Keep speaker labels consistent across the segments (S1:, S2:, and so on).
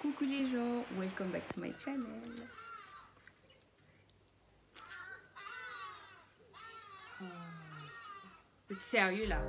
S1: Coucou les gens, welcome back to my channel. Vous êtes sérieux là?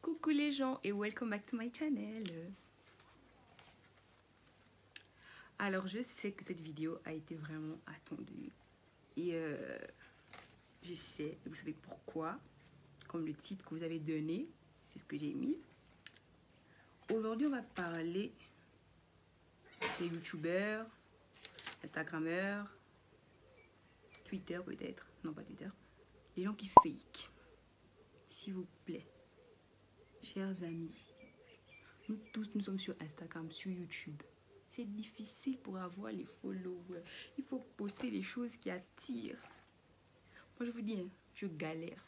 S1: Coucou les gens et welcome back to my channel. Alors je sais que cette vidéo a été vraiment attendue et je sais, vous savez pourquoi, comme le titre que vous avez donné, c'est ce que j'ai mis. Aujourd'hui on va parler des youtubeurs, instagrammeurs, Twitter peut-être, non pas Twitter, les gens qui fake. S'il vous plaît, chers amis, nous tous nous sommes sur Instagram, sur YouTube. C'est difficile pour avoir les followers. Il faut poster les choses qui attirent. Moi je vous dis, hein, je galère.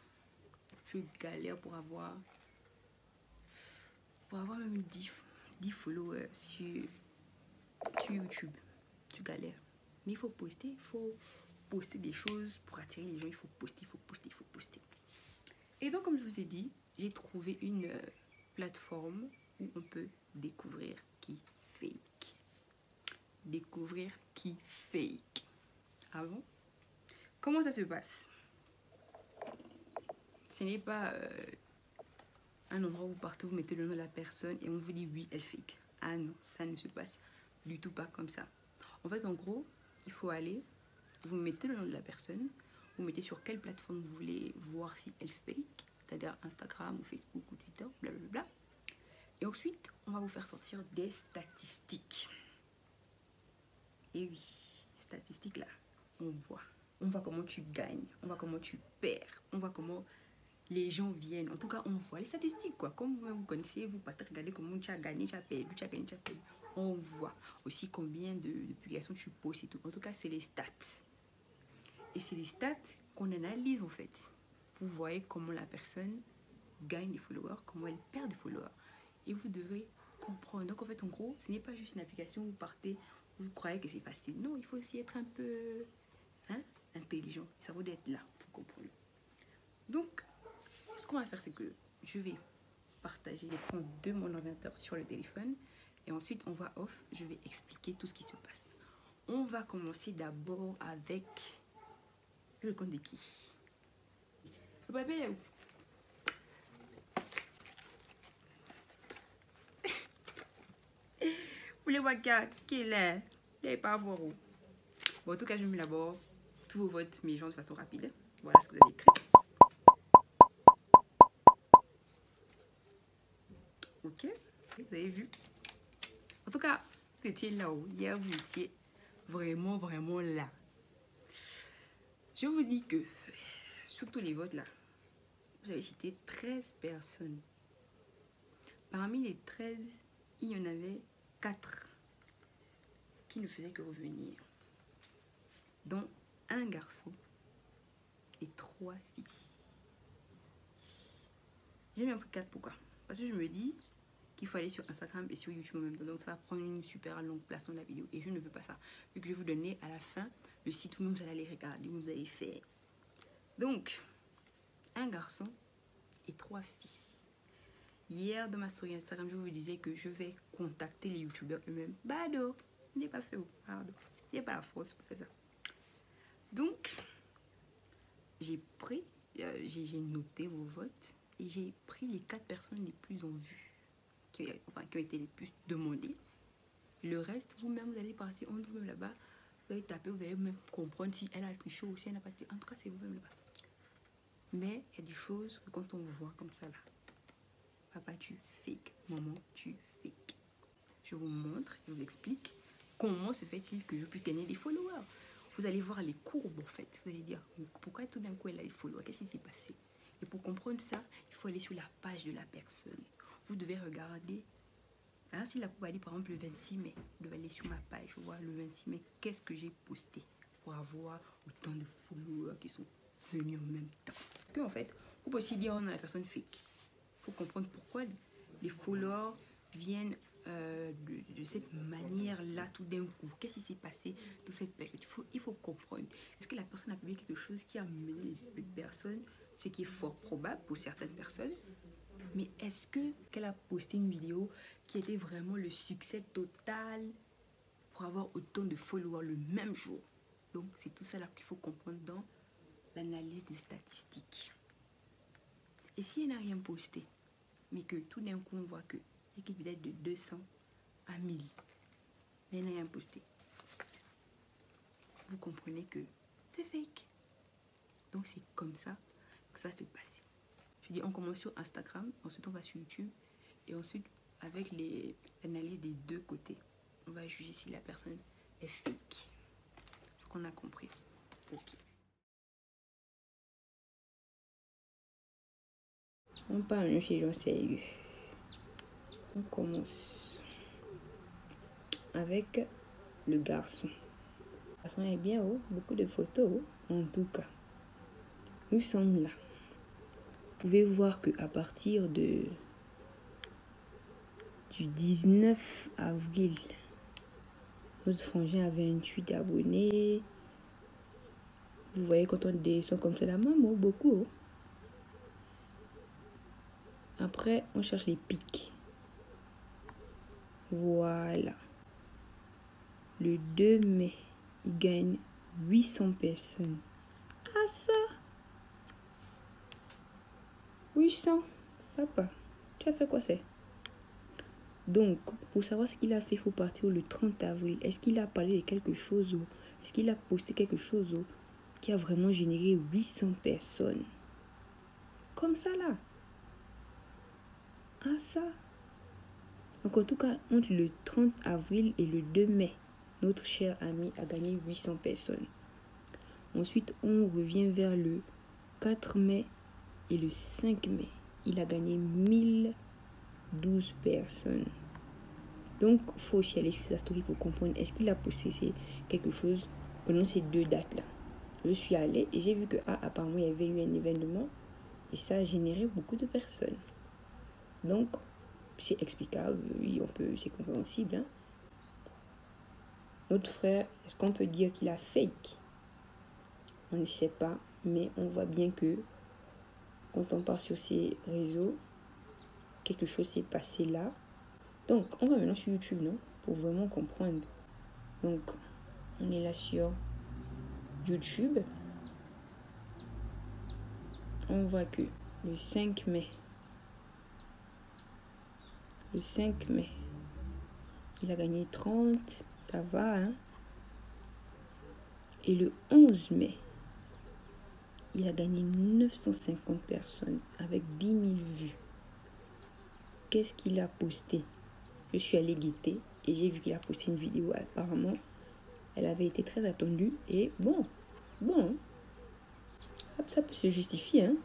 S1: Je galère pour avoir même 10 followers sur YouTube. Je galère. Mais il faut poster des choses pour attirer les gens. Il faut poster. Et donc comme je vous ai dit, j'ai trouvé une plateforme où on peut découvrir qui fake. Découvrir qui fake. Ah bon? Comment ça se passe? Ce n'est pas un endroit où vous partez, vous mettez le nom de la personne et on vous dit oui, elle fake. Ah non, ça ne se passe du tout pas comme ça. En fait, en gros, il faut aller, vous mettez le nom de la personne, vous mettez sur quelle plateforme vous voulez voir si elle fake, c'est-à-dire Instagram ou Facebook ou Twitter, blablabla. Et ensuite, on va vous faire sortir des statistiques. Et oui, statistiques là, on voit. On voit comment tu gagnes, on voit comment tu perds, on voit comment les gens viennent. En tout cas, on voit les statistiques quoi. Comme vous connaissez, vous partez regarder comment tu as gagné, tu as perdu, tu as gagné, tu as perdu. On voit aussi combien de publications tu postes et tout. En tout cas, c'est les stats. Et c'est les stats qu'on analyse en fait. Vous voyez comment la personne gagne des followers, comment elle perd des followers. Et vous devez comprendre. Donc en fait, en gros, ce n'est pas juste une application où vous partez, vous croyez que c'est facile. Non, il faut aussi être un peu intelligent. Ça vaut d'être là pour comprendre. Donc, ce qu'on va faire, c'est que je vais partager l'écran de mon ordinateur sur le téléphone. Et ensuite, on va off, je vais expliquer tout ce qui se passe. On va commencer d'abord avec le compte de qui? Le papier est où? Vous les voyez qui est là? Il n'est pas à voir où. Bon, en tout cas, je mets d'abord tous vos votes, mes gens, de façon rapide. Voilà ce que vous avez écrit. Ok, vous avez vu. En tout cas, vous étiez là-haut. Hier, vous étiez vraiment là. Je vous dis que, sur tous les votes là, vous avez cité 13 personnes. Parmi les 13, il y en avait 4 qui ne faisaient que revenir. Dont un garçon et 3 filles. J'ai bien pris 4, pourquoi? Parce que je me dis qu'il faut aller sur Instagram et sur YouTube en même temps. Donc ça va prendre une super longue place dans la vidéo. Et je ne veux pas ça. Vu que je vais vous donner à la fin le site où vous allez aller regarder, où vous allez faire. Donc, un garçon et 3 filles. Hier, dans ma story Instagram, je vous disais que je vais contacter les youtubeurs eux-mêmes. Bado, il n'est pas fait. Pardon. Il n'y a pas la force pour faire ça. Donc, j'ai pris, j'ai noté vos votes et j'ai pris les 4 personnes les plus en vue, qui ont été les plus demandées. Le reste, vous-même, vous allez partir en vous-même là-bas, vous allez taper, vous allez même comprendre si elle a triché ou si elle n'a pas triché. En tout cas, c'est vous-même là-bas. Mais il y a des choses que quand on vous voit comme ça là, papa tu fake, maman tu fake. Je vous montre, je vous explique comment se fait-il que je puisse gagner des followers. vous allez voir les courbes en fait. Vous allez dire, pourquoi tout d'un coup elle a les followers? Qu'est-ce qui s'est passé? Et pour comprendre ça, il faut aller sur la page de la personne. Vous devez regarder. Alors, si la coupe a dit par exemple le 26 mai, vous devez aller sur ma page, voir le 26 mai, qu'est-ce que j'ai posté pour avoir autant de followers qui sont venus en même temps. Parce qu'en fait, vous pouvez aussi dire non, la personne fake. Il faut comprendre pourquoi les followers viennent de cette manière-là tout d'un coup. Qu'est-ce qui s'est passé dans cette période? Il faut comprendre. Est-ce que la personne a publié quelque chose qui a mené les personnes, ce qui est fort probable pour certaines personnes, mais est-ce qu'elle a posté une vidéo qui était vraiment le succès total pour avoir autant de followers le même jour? Donc, c'est tout ça là qu'il faut comprendre dans l'analyse des statistiques. Et si elle n'a rien posté, mais que tout d'un coup, on voit que l'équipe peut-être de 200 à 1000, mais elle n'a rien posté, vous comprenez que c'est fake. Donc, c'est comme ça que ça se passe. Je dis, on commence sur Instagram, ensuite on va sur YouTube, et ensuite, avec l'analyse des deux côtés, on va juger si la personne est fake. Ce qu'on a compris. Ok. On parle chez Jean sérieux. On commence avec le garçon. Le garçon est bien haut, beaucoup de photos en tout cas. Nous sommes là. Vous pouvez voir qu'à partir du 19 avril, notre frangin a 28 abonnés. Vous voyez quand on descend comme ça, la maman, beaucoup. Après, on cherche les pics. Voilà. Le 2 mai, il gagne 800 personnes. Ah ça! 800. Papa, tu as fait quoi c'est? Donc, pour savoir ce qu'il a fait, il faut partir le 30 avril. Est-ce qu'il a parlé de quelque chose ou est-ce qu'il a posté quelque chose qui a vraiment généré 800 personnes? Comme ça là. Ah ça. Donc en tout cas, entre le 30 avril et le 2 mai, notre cher ami a gagné 800 personnes. Ensuite, on revient vers le 4 mai et le 5 mai. Il a gagné 1012 personnes. Donc, il faut aussi aller sur sa story pour comprendre est-ce qu'il a posté quelque chose pendant ces deux dates-là. Je suis allée et j'ai vu que apparemment, il y avait eu un événement et ça a généré beaucoup de personnes. Donc, c'est explicable, oui, c'est compréhensible. Hein? Notre frère, est-ce qu'on peut dire qu'il a fake? On ne sait pas, mais on voit bien que quand on part sur ces réseaux, quelque chose s'est passé là. Donc, on va maintenant sur YouTube, non? Pour vraiment comprendre. Donc, on est là sur YouTube. On voit que le 5 mai, il a gagné 30, ça va, hein? Et le 11 mai, il a gagné 950 personnes avec 10 000 vues. Qu'est-ce qu'il a posté? Je suis allée guetter et j'ai vu qu'il a posté une vidéo. Apparemment, elle avait été très attendue. Et bon, ça peut se justifier. Hein?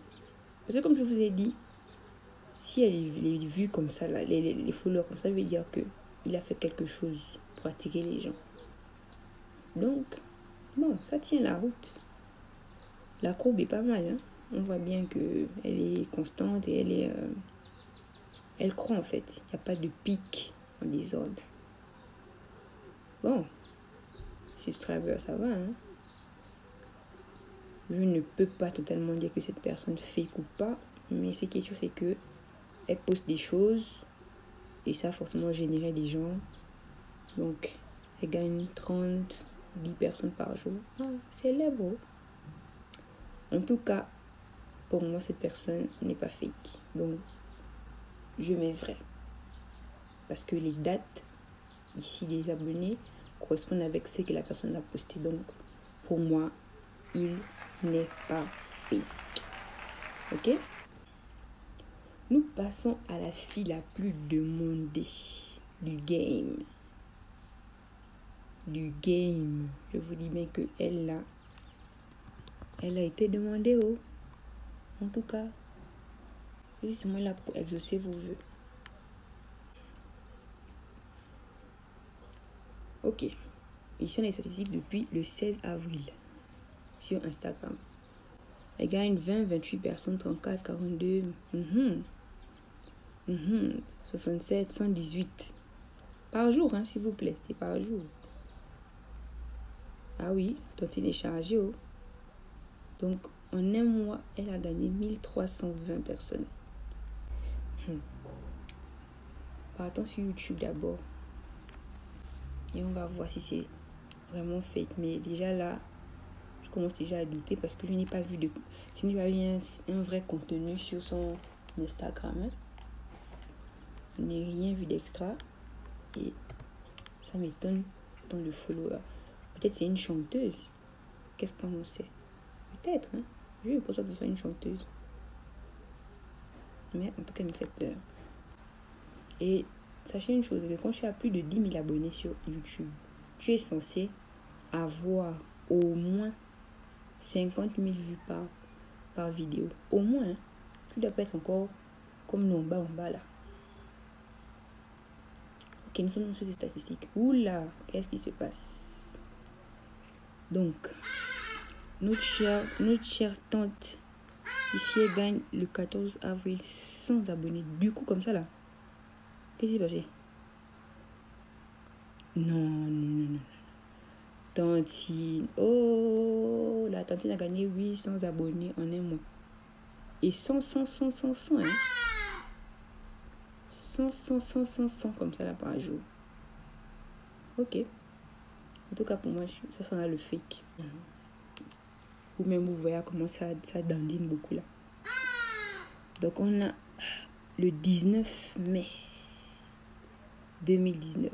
S1: Parce que comme je vous ai dit, si elle est vue comme ça, là, les followers comme ça, ça veut dire qu'il a fait quelque chose pour attirer les gens. Donc, bon, ça tient la route. La courbe est pas mal. Hein? On voit bien qu'elle est constante et elle croît en fait. Il n'y a pas de pic en désordre. Bon, subscriber, ça va. Hein? Je ne peux pas totalement dire que cette personne fake ou pas. Mais ce qui est sûr, c'est que elle poste des choses. Et ça a forcément généré des gens. Donc, elle gagne 30, 10 personnes par jour. Ah, c'est célèbre. En tout cas, pour moi, cette personne n'est pas fake. Donc, je mets vrai. Parce que les dates, ici, des abonnés, correspondent avec ce que la personne a posté. Donc, pour moi, il n'est pas fake. Ok? Nous passons à la fille la plus demandée du game. du game. Je vous dis bien que elle a été demandée, oh. En tout cas, je suis seulement là pour exaucer vos vœux. Ok. Ici, on a les statistiques depuis le 16 avril sur Instagram. Elle gagne 20, 28 personnes, 34, 42, 67, 118. Par jour, hein, s'il vous plaît. C'est par jour. Ah oui, Tantine est chargée, oh. Donc, en un mois, elle a gagné 1320 personnes. Partons sur YouTube d'abord. Et on va voir si c'est vraiment fake. Mais déjà là, je commence déjà à douter parce que je n'ai pas vu un vrai contenu sur son Instagram. Hein. Je n'ai rien vu d'extra. Et ça m'étonne dans le follower. Peut-être c'est une chanteuse. Qu'est-ce qu'on sait? Peut-être, hein. Je ne pense pas que ce soit une chanteuse. Mais en tout cas, elle me fait peur. Et sachez une chose, que quand tu as plus de 10 000 abonnés sur YouTube, tu es censé avoir au moins 50 000 vues par vidéo. Au moins, hein. Tu dois pas être encore comme nous en bas là. Ok, nous sommes sur ces statistiques. Oula, qu'est-ce qui se passe? Donc, notre chère tante, ici, elle gagne le 14 avril 100 abonnés. Du coup, comme ça là. Qu'est-ce qui s'est passé? Non. Tantine. Oh, la tantine a gagné 800 abonnés en un mois. Et 100, hein. 100 comme ça là par jour. Ok. En tout cas, pour moi, ça sera le fake. Ou même, vous voyez comment ça dandine beaucoup là. Donc, on a le 19 mai 2019.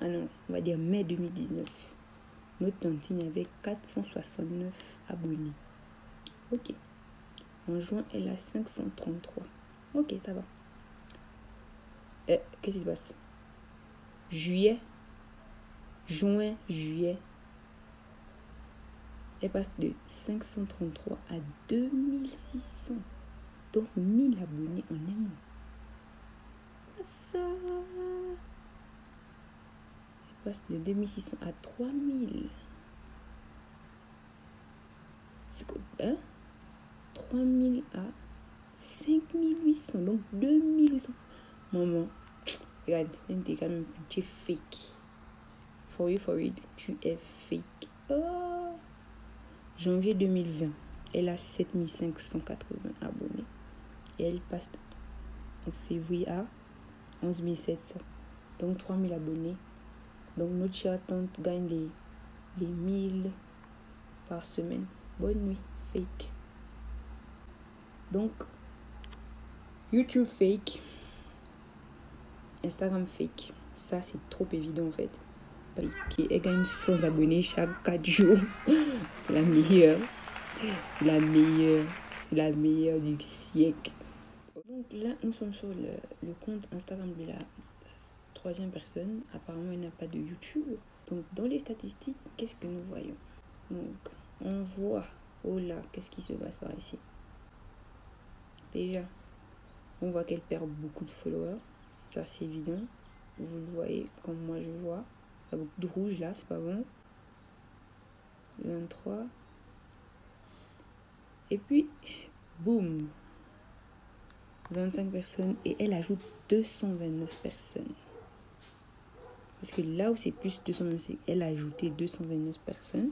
S1: Ah non, on va dire mai 2019. Notre tantine avait 469 abonnés. Ok. En juin, elle a 533. Ok, ça va. Qu'est-ce qui se passe? Juin, juillet. Elle passe de 533 à 2600. Donc 1000 abonnés en un mois. Ça. Elle passe de 2600 à 3000. C'est quoi, hein? 3000 à 5800. Donc 2800. Maman, regarde, tu es fake. For you, tu es fake. Oh. Janvier 2020, elle a 7580 abonnés. Et elle passe en février à 11 700. Donc 3000 abonnés. Donc notre chère tante gagne les 1000 par semaine. Bonne nuit, fake. Donc, YouTube fake. Instagram fake. Ça, c'est trop évident en fait. Elle gagne 100 abonnés chaque 4 jours. C'est la meilleure. C'est la meilleure du siècle. Donc là, nous sommes sur le compte Instagram de la troisième personne. Apparemment, elle n'a pas de YouTube. Donc, dans les statistiques, qu'est-ce que nous voyons? Donc, on voit... Oh là, qu'est-ce qui se passe par ici? Déjà, on voit qu'elle perd beaucoup de followers. Ça, c'est évident. Vous le voyez comme moi, je vois. Il y a beaucoup de rouge là, c'est pas bon. 23. Et puis, boum, 25 personnes. Et elle ajoute 229 personnes. Parce que là où c'est plus 229, elle a ajouté 229 personnes.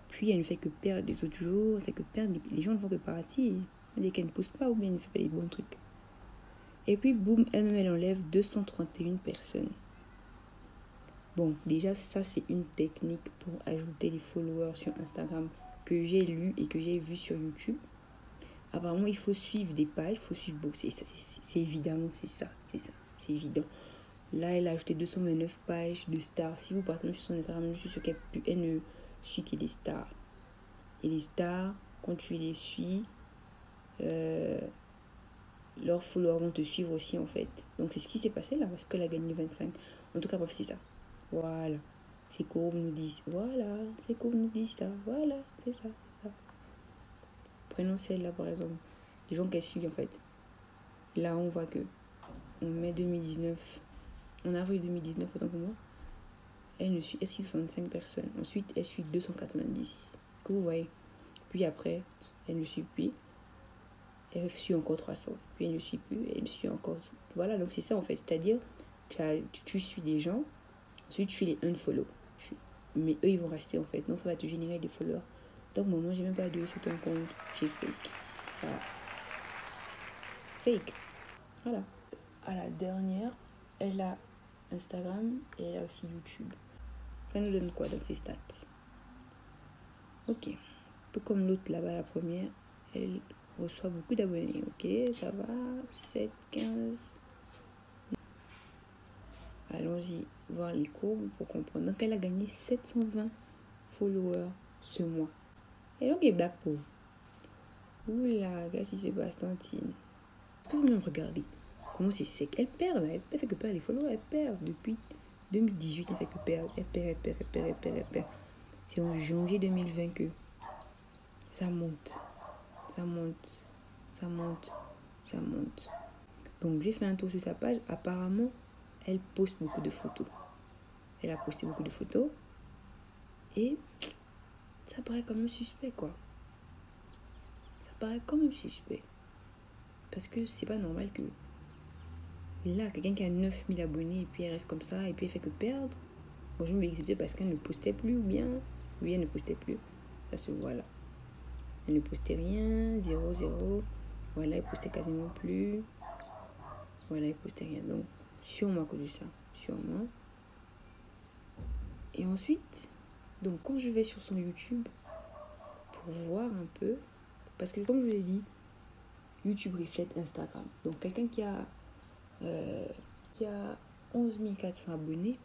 S1: Puis elle ne fait que perdre des autres jours. Elle fait que perdre. Les gens ne font que partir. Dès qu'elle ne pousse pas ou bien elle ne fait pas les bons trucs. Et puis, boum, elle enlève 231 personnes. Bon, déjà, ça, c'est une technique pour ajouter des followers sur Instagram que j'ai lu et que j'ai vu sur YouTube. Apparemment, il faut suivre des pages, il faut suivre... Bon, c'est évidemment, c'est c'est évident. Là, elle a ajouté 229 pages de stars. Si vous partez sur son Instagram, je suis sûre qu'elle ne suit que des stars. Et les stars, quand tu les suis, leurs followers vont te suivre aussi, en fait. Donc, c'est ce qui s'est passé là, parce qu'elle a gagné 25. En tout cas, bref, c'est ça. Voilà. ces courbes nous disent, voilà, ces courbes nous disent ça, voilà, c'est ça, c'est ça. Prenons celle-là par exemple, les gens qu'elle suit en fait. Là, on voit que en mai 2019, en avril 2019, autant pour moi, elle suit 65 personnes. Ensuite, elle suit 290. Est-ce que vous voyez? Puis après, elle ne suit plus. Elle suit encore 300. Puis elle ne suit plus. Elle suit encore. Voilà, donc c'est ça en fait. C'est-à-dire, tu suis des gens. Ensuite, tu fais les unfollow. Mais eux, ils vont rester en fait. Donc, ça va te générer des followers. Donc, moi, j'ai même pas de sur ton compte. J'ai fake. Ça. Fake. Voilà. À la dernière, elle a Instagram et elle a aussi YouTube. Ça nous donne quoi dans ces stats? Ok. Tout comme l'autre là-bas, la première, elle reçoit beaucoup d'abonnés. Ok, ça va. 7, 15. Allons-y voir les courbes pour comprendre. Donc, elle a gagné 720 followers ce mois. Et donc, elle est black pour. Oula, qu'est-ce qui se passe, Tantine? Est-ce que vous même regardez comment c'est sec? Elle perd, là. Elle fait que perdre les followers. Elle perd depuis 2018. Elle fait que perdre. Elle perd. C'est en janvier 2020 que ça monte. Ça monte. Donc, j'ai fait un tour sur sa page. Apparemment, elle poste beaucoup de photos. Elle a posté beaucoup de photos. Et ça paraît quand même suspect, quoi. Ça paraît quand même suspect. Parce que c'est pas normal que là, quelqu'un qui a 9000 abonnés et puis elle reste comme ça et puis elle fait que perdre. Bon, je me accepter parce qu'elle ne postait plus ou bien. Oui, elle ne postait plus. Ça se voit là. Elle ne postait rien. 0. Voilà, elle postait quasiment plus. Voilà, elle postait rien. Donc, sûrement à cause de ça. Sûrement. Et ensuite, donc quand je vais sur son YouTube pour voir un peu, parce que comme je vous ai dit, YouTube reflète Instagram. Donc quelqu'un qui a 11 400 abonnés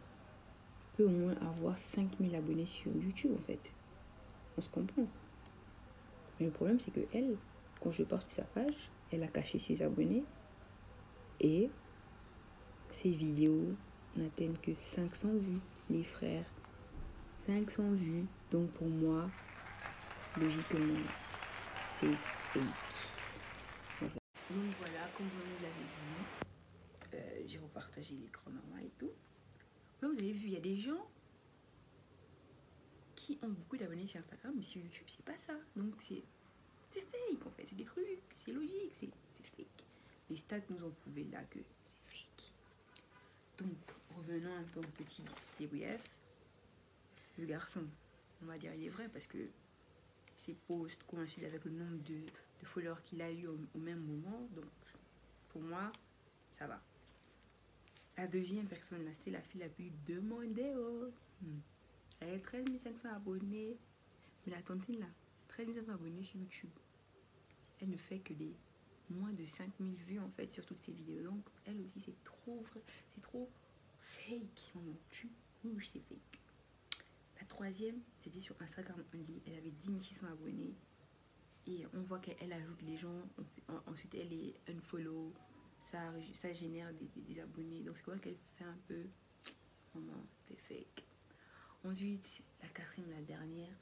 S1: peut au moins avoir 5000 abonnés sur YouTube en fait. On se comprend. Mais le problème c'est que elle, quand je pars sur sa page, elle a caché ses abonnés et ses vidéos n'atteignent que 500 vues, les frères. 500 vues. Donc pour moi, logiquement, c'est fake. En fait. Donc voilà, comme vous l'avez vu, j'ai repartagé l'écran normal et tout. Là, vous avez vu, il y a des gens qui ont beaucoup d'abonnés sur Instagram, mais sur YouTube, c'est pas ça. Donc c'est fake en fait, c'est des trucs, c'est logique, c'est fake. Les stats nous ont prouvé là que c'est fake. Donc, revenons un peu au petit débrief. Le garçon, on va dire il est vrai parce que ses posts coïncident avec le nombre de followers qu'il a eu au même moment. Donc, pour moi, ça va. La deuxième personne, là, c'est la fille la plus demandée. Elle a 13 500 abonnés. Mais la tontine, là, 13 500 abonnés sur YouTube. Elle ne fait que des moins de 5000 vues, en fait, sur toutes ses vidéos. Donc, elle aussi, c'est trop vrai. C'est trop fake. Oui, c'est fake. La troisième, c'était sur Instagram Only. Elle avait 10 600 abonnés. Et on voit qu'elle ajoute les gens. Ensuite, elle est unfollow. Ça génère des abonnés. Donc, c'est quoi qu'elle fait un peu. Vraiment, c'est fake. Ensuite, la quatrième, la dernière,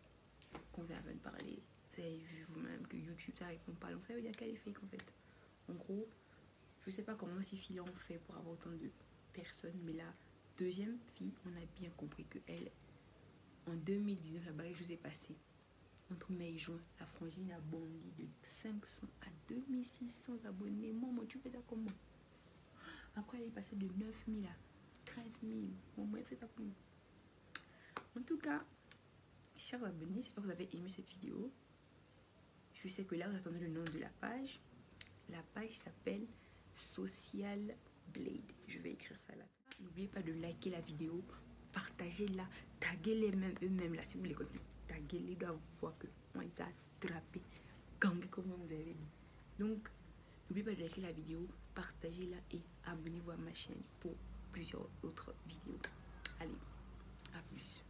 S1: qu'on vient à peine parler. Vous avez vu vous-même que YouTube, ça répond pas. Donc, ça veut dire qu'elle est fake, en fait. En gros, je sais pas comment ces filles ont fait pour avoir autant de personnes. Mais la deuxième fille, on a bien compris que elle, en 2019, la bagarre je vous ai passé. Entre mai et juin, la frangine a bondi de 500 à 2600 abonnés. Maman, tu fais ça comment? Après, elle est passée de 9000 à 13 000. Maman, elle fait ça comment? En tout cas, chers abonnés, j'espère que vous avez aimé cette vidéo. Je sais que là, vous attendez le nom de la page. La page s'appelle Social Blade. Je vais écrire ça là. N'oubliez pas de liker la vidéo, partagez-la, taguez-les eux-mêmes là. Si vous les connaissez, taguez-les, ils doivent voir que on les a attrapés, gangés comme vous avez dit. Donc, n'oubliez pas de liker la vidéo, partagez-la et abonnez-vous à ma chaîne pour plusieurs autres vidéos. Allez, à plus.